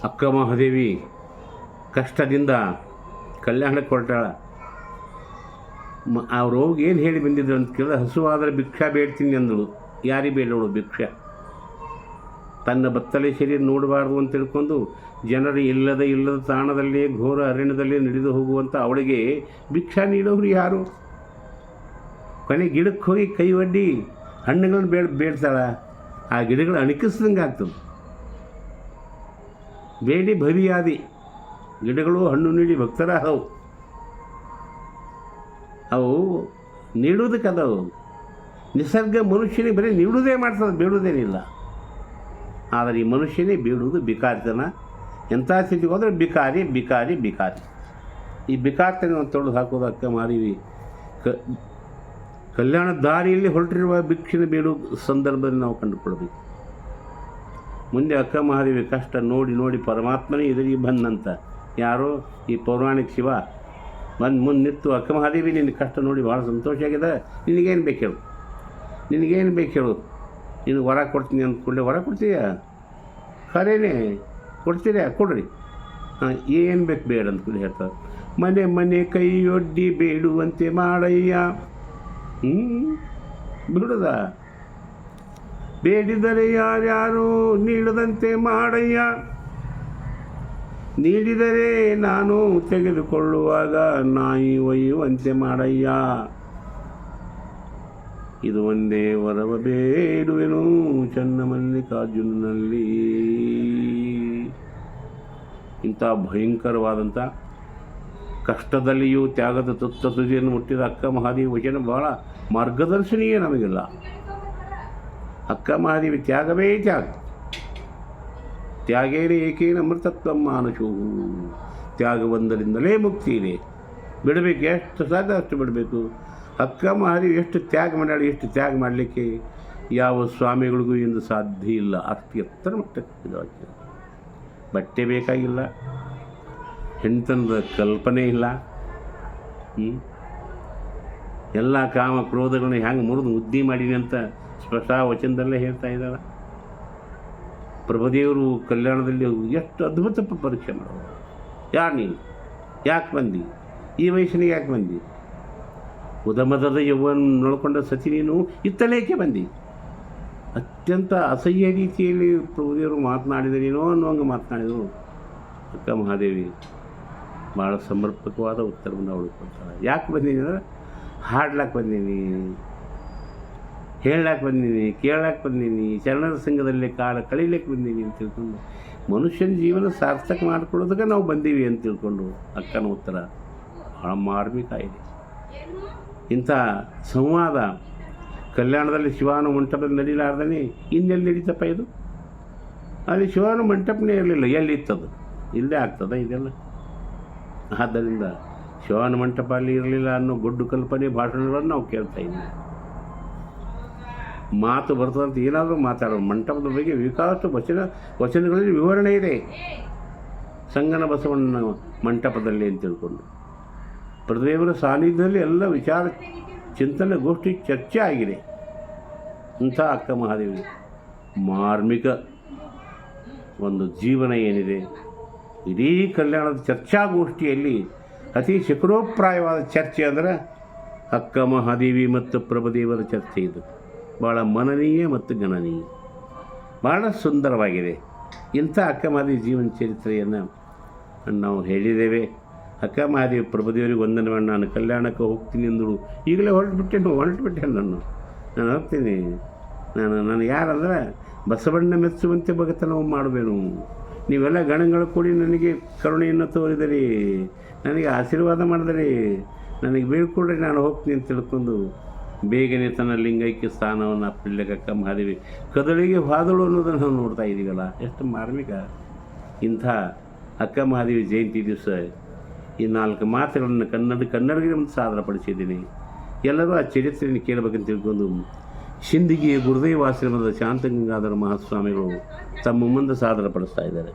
ಅಕ್ಕ ಮಹಾದೇವಿ ಕಷ್ಟದಿಂದ ಕಲ್ಯಾಣಕ್ಕೆ ಹೊರಟಾಳ. ಅವ್ರು ಹೋಗಿ ಏನು ಹೇಳಿ ಬಂದಿದ್ರು ಅಂತ ಕೇಳಿದ್ರೆ, ಹಸುವಾದರೆ ಭಿಕ್ಷಾ ಬೇಡ್ತೀನಿ ಅಂದಳು. ಯಾರಿಗೆ ಬೇಡವಳು ಭಿಕ್ಷಾ? ತನ್ನ ಬತ್ತಲೆ ಶರೀರ ನೋಡಬಾರ್ದು ಅಂತ ತಿಳ್ಕೊಂಡು ಜನರು ಇಲ್ಲದ ತಾಣದಲ್ಲಿ ಘೋರ ಅರಣ್ಯದಲ್ಲಿ ನಡೆದು ಹೋಗುವಂಥ ಅವಳಿಗೆ ಭಿಕ್ಷಾ ನೀಡೋರು ಯಾರು? ಕೊನೆ ಗಿಡಕ್ಕೆ ಹೋಗಿ ಕೈ ಒಡ್ಡಿ ಹಣ್ಣುಗಳನ್ನು ಬೇಡ್ತಾಳ. ಆ ಗಿಡಗಳು ಅಣಕಿಸ್ದಂಗೆ ಆಗ್ತದೆ. ಬೇಡಿ ಭವಿಯಾದಿ ಗಿಡಗಳು ಹಣ್ಣು ನೀಡಿ ಭಕ್ತರ ಅವು ನೀಡುವುದಕ್ಕದವು. ನಿಸರ್ಗ ಮನುಷ್ಯನಿಗೆ ಬರೀ ನೀಡುವುದೇ ಮಾಡ್ತದೆ, ಬೇಡುವುದೇನಿಲ್ಲ. ಆದರೆ ಈ ಮನುಷ್ಯನೇ ಬೇಡುವುದು ಬಿಕಾರಿತನ. ಎಂಥ ಸ್ಥಿತಿಗೆ ಹೋದರೆ ಬಿಕಾರಿ ಬಿಕಾರಿ ಬಿಕಾರಿ. ಈ ಬಿಕಾರಿತನ ತೊಡೆದು ಹಾಕೋದು ಅಕ್ಕ ಮಹಾದೇವಿ ಕಲ್ಯಾಣ ದಾರಿಯಲ್ಲಿ ಹೊರಟಿರುವ ಭಿಕ್ಷೆನ ಬೇಡುವ ಸಂದರ್ಭದಲ್ಲಿ ನಾವು ಕಂಡುಕೊಳ್ಬೇಕು. ಮುಂದೆ ಅಕ್ಕ ಮಹಾದೇವಿ ಕಷ್ಟ ನೋಡಿ ನೋಡಿ ಪರಮಾತ್ಮನೇ ಎದುರಿಗೆ ಬಂದಂತ ಯಾರೋ ಈ ಪೌರಾಣಿಕ ಶಿವ ಬಂದು ಮುಂದೆ ನಿಂತು, ಅಕ್ಕ ಮಹಾದೇವಿ ನಿನ್ನ ಕಷ್ಟ ನೋಡಿ ಭಾಳ ಸಂತೋಷ ಆಗಿದೆ, ನಿನಗೇನು ಬೇಕು ಹೇಳು, ನಿನಗೇನು ಬೇಕು ಹೇಳು, ನಿನಗೆ ವರ ಕೊಡ್ತೀನಿ ಅಂದ್ಕೊಂಡೆ. ವರ ಕೊಡ್ತೀಯಾ? ಖರೇನೆ ಕೊಡ್ತೀರಾ? ಕೊಡ್ರಿ. ಹಾಂ, ಏನು ಬೇಕು ಬೇಡ ಅಂದ್ಕೊಂಡು ಹೇಳ್ತಾರೆ. ಮನೆ ಮನೆ ಕೈಯೊಡ್ಡಿ ಬೇಡುವಂತೆ ಮಾಡಯ್ಯ. ಬಿಡುದ ಬೇಡಿದರೆ ಯಾರ್ಯಾರು ನೀಡದಂತೆ ಮಾಡಯ್ಯ. ನೀಡಿದರೆ ನಾನು ತೆಗೆದುಕೊಳ್ಳುವಾಗ ನಾಯಿ ಒಯ್ಯುವಂತೆ ಮಾಡಯ್ಯ. ಇದು ಒಂದೇ ವರವ ಬೇಡುವೆನು ಚನ್ನಮಲ್ಲಿಕಾರ್ಜುನಲ್ಲಿ. ಇಂಥ ಭಯಂಕರವಾದಂಥ ಕಷ್ಟದಲ್ಲಿಯೂ ತ್ಯಾಗದ ತುದಿಯನ್ನು ಮುಟ್ಟಿದ ಅಕ್ಕ ಮಹಾದೇವಿ ವಚನ ಬಹಳ ಮಾರ್ಗದರ್ಶನೀಯ ನಮಗೆಲ್ಲ. ಅಕ್ಕ ಮಹಾದೇವಿ ತ್ಯಾಗವೇ ತ್ಯಾಗ. ತ್ಯಾಗೇನೇ ಏಕೇನ ಅಮೃತತ್ವ ಮಾನುಷು. ತ್ಯಾಗ ಒಂದರಿಂದಲೇ ಮುಕ್ತಿ ಇದೆ. ಬಿಡಬೇಕು, ಎಷ್ಟು ಸಾಧ್ಯ ಅಷ್ಟು ಬಿಡಬೇಕು. ಅಕ್ಕ ಮಹಾದೇವಿ ಎಷ್ಟು ತ್ಯಾಗ ಮಾಡ್ಯಾಳಿ, ಎಷ್ಟು ತ್ಯಾಗ ಮಾಡಲಿಕ್ಕೆ ಯಾವ ಸ್ವಾಮಿಗಳಿಗೂ ಎಂದು ಸಾಧ್ಯ ಇಲ್ಲ. ಅಷ್ಟು ಎತ್ತರ ಮಟ್ಟಕ್ಕೆ ಬಟ್ಟೆ ಬೇಕಾಗಿಲ್ಲ, ಹೆಣ್ತನದ ಕಲ್ಪನೆ ಇಲ್ಲ. ಎಲ್ಲ ಕಾಮ ಕ್ರೋಧಗಳನ್ನ ಹೆಂಗೆ ಮುರಿದು ಉದ್ದಿ ಮಾಡೀನಿ ಅಂತ ಸ್ಪಷ್ಟ ವಚನದಲ್ಲೇ ಹೇಳ್ತಾ ಇದ್ದಾಳೆ. ಪ್ರಭುದೇವರು ಕಲ್ಯಾಣದಲ್ಲಿ ಎಷ್ಟು ಅದ್ಭುತ ಪರೀಕ್ಷೆ ಮಾಡೋದು. ಯಾರು ನೀನು? ಯಾಕೆ ಬಂದಿ? ಈ ವಯಸ್ಸಿನಿಗೆ ಯಾಕೆ ಬಂದಿ? ಉದಮದದ ಯೌವನ ನೋಡಿಕೊಂಡ ಸತಿ ನೀನು ಇತ್ತಲೇಕೆ ಬಂದಿ? ಅತ್ಯಂತ ಅಸಹ್ಯ ರೀತಿಯಲ್ಲಿ ಪ್ರಭುದೇವರು ಮಾತನಾಡಿದರೇನೋ ಅನ್ನೋಂಗೆ ಮಾತನಾಡಿದರು. ಅಕ್ಕ ಮಹಾದೇವಿ ಭಾಳ ಸಮರ್ಪಕವಾದ ಉತ್ತರವನ್ನು ಅವಳು ಕೊಡ್ತಾಳೆ. ಯಾಕೆ ಬಂದೀನಿ ಅಂದರೆ, ಹಾಡ್ಲಾಕ್ಕೆ ಬಂದೀನಿ, ಹೇಳಕ್ಕೆ ಬಂದೀನಿ, ಕೇಳಕ್ಕೆ ಬಂದೀನಿ, ಚರಣದ ಸಂಘದಲ್ಲಿ ಕಾಲ ಕಳೀಲಿಕ್ಕೆ ಬಂದೀನಿ ಅಂತ ತಿಳ್ಕೊಂಡು ಮನುಷ್ಯನ ಜೀವನ ಸಾರ್ಥಕ ಮಾಡ್ಕೊಳ್ಳೋದಕ್ಕೆ ನಾವು ಬಂದೀವಿ ಅಂತ ತಿಳ್ಕೊಂಡು ಅಕ್ಕನ ಉತ್ತರ ಭಾಳ ಮಾರ್ಮಿಕ ಇದೆ. ಇಂಥ ಸಂವಾದ ಕಲ್ಯಾಣದಲ್ಲಿ ಶಿವಾನು ಮಂಟಪದಲ್ಲಿ ನಡೀಲಾರ್ದೇ ಇನ್ನೆಲ್ಲಿ ನಡೀತಪ್ಪ ಇದು? ಅಲ್ಲಿ ಶಿವಾನು ಮಂಟಪನೇ ಇರಲಿಲ್ಲ, ಎಲ್ಲಿತ್ತದು? ಇಲ್ಲೇ ಆಗ್ತದೆ ಇದೆಲ್ಲ. ಆದ್ದರಿಂದ ಶಿವಾನು ಮಂಟಪ ಅಲ್ಲಿ ಇರಲಿಲ್ಲ ಅನ್ನೋ ಗುಡ್ಡು ಕಲ್ಪನೆ ಭಾಷಣಗಳನ್ನು ನಾವು ಕೇಳ್ತಾ ಇದ್ದೀವಿ. ಮಾತು ಬರ್ತದಂತ ಏನಾದರೂ ಮಾತಾಡೋದು. ಮಂಟಪದ ಬಗ್ಗೆ ವಿಕಾಸ ವಚನಗಳಲ್ಲಿ ವಿವರಣೆ ಇದೆ. ಸಂಗನ ಬಸವಣ್ಣ ಮಂಟಪದಲ್ಲಿ ಅಂತ ತಿಳ್ಕೊಂಡು ಪ್ರದೇವರ ಸಾನ್ನಿಧ್ಯದಲ್ಲಿ ಎಲ್ಲ ವಿಚಾರ ಚಿಂತನೆ ಗೋಷ್ಠಿ ಚರ್ಚೆ ಆಗಿದೆ. ಇಂಥ ಅಕ್ಕ ಮಹಾದೇವಿ ಮಾರ್ಮಿಕ ಒಂದು ಜೀವನ ಏನಿದೆ, ಇಡೀ ಕಲ್ಯಾಣದ ಚರ್ಚಾಗೋಷ್ಠಿಯಲ್ಲಿ ಅತಿ ಶಕಡೋಪ್ರಾಯವಾದ ಚರ್ಚೆ ಅಂದರೆ ಅಕ್ಕ ಮಹಾದೇವಿ ಮತ್ತು ಪ್ರಭುದೇವರ ಚರ್ಚೆ. ಇದು ಭಾಳ ಮನನೀಯ ಮತ್ತು ಗಣನೀಯ, ಭಾಳ ಸುಂದರವಾಗಿದೆ. ಇಂಥ ಅಕ್ಕ ಮಹಾದೇವಿ ಜೀವನ ಚರಿತ್ರೆಯನ್ನು ನಾವು ಹೇಳಿದ್ದೇವೆ. ಅಕ್ಕ ಮಹಾದೇವಿ ಪ್ರಭುದೇವರಿಗೆ ವಂದನೆ ಮಾಡಿ ನಾನು ಕಲ್ಯಾಣಕ್ಕೆ ಹೋಗ್ತೀನಿ ಅಂದಳು. ಈಗಲೇ ಹೊರಟುಬಿಟ್ಟೆ ನಾನು ಹೋಗ್ತೀನಿ. ನಾನು ಯಾರಂದ್ರೆ ಬಸವಣ್ಣ ಮೆಚ್ಚುವಂತೆ ಭಗತನವು ಮಾಡುವೆನು. ನೀವೆಲ್ಲ ಗಣಗಳು ಕೂಡಿ ನನಗೆ ಕರುಣೆಯನ್ನು ತೋರಿದರಿ, ನನಗೆ ಆಶೀರ್ವಾದ ಮಾಡಿದರಿ, ನನಗೆ ಬೀಳ್ಕೊಡ್ರಿ, ನಾನು ಹೋಗ್ತೀನಿ ಅಂತ ತಿಳ್ಕೊಂಡು ಬೇಗನೆ ತನ್ನ ಲಿಂಗೈಕ್ಯ ಸ್ಥಾನವನ್ನು ಅಪ್ಪಿಡ್ಲಿಕ್ಕೆ ಅಕ್ಕ ಮಹಾದೇವಿ ಕದಳಿಗೆ ಹಾದಳು ಅನ್ನೋದನ್ನು ನಾವು ನೋಡ್ತಾ ಇದ್ದೀವಲ್ಲ, ಎಷ್ಟು ಮಾರ್ಮಿಕ. ಇಂಥ ಅಕ್ಕ ಮಹಾದೇವಿ ಜಯಂತಿ ದಿವಸ ಈ 4 ಮಾತುಗಳನ್ನು ಕನ್ನಡಿಗರ ಮುಂದೆ ಸಾದರಪಡಿಸಿದ್ದೀನಿ. ಎಲ್ಲರೂ ಆ ಚರಿತ್ರೆಯನ್ನು ಕೇಳಬೇಕಂತ ತಿಳ್ಕೊಂಡು ಸಿಂದಗಿಯ ಗುರುದೇವಾಶ್ರಮದ ಶಾಂತಗಂಗಾಧರ ಮಹಾಸ್ವಾಮಿಗಳು ತಮ್ಮ ಮುಂದೆ ಸಾದರಪಡಿಸ್ತಾ ಇದ್ದಾರೆ.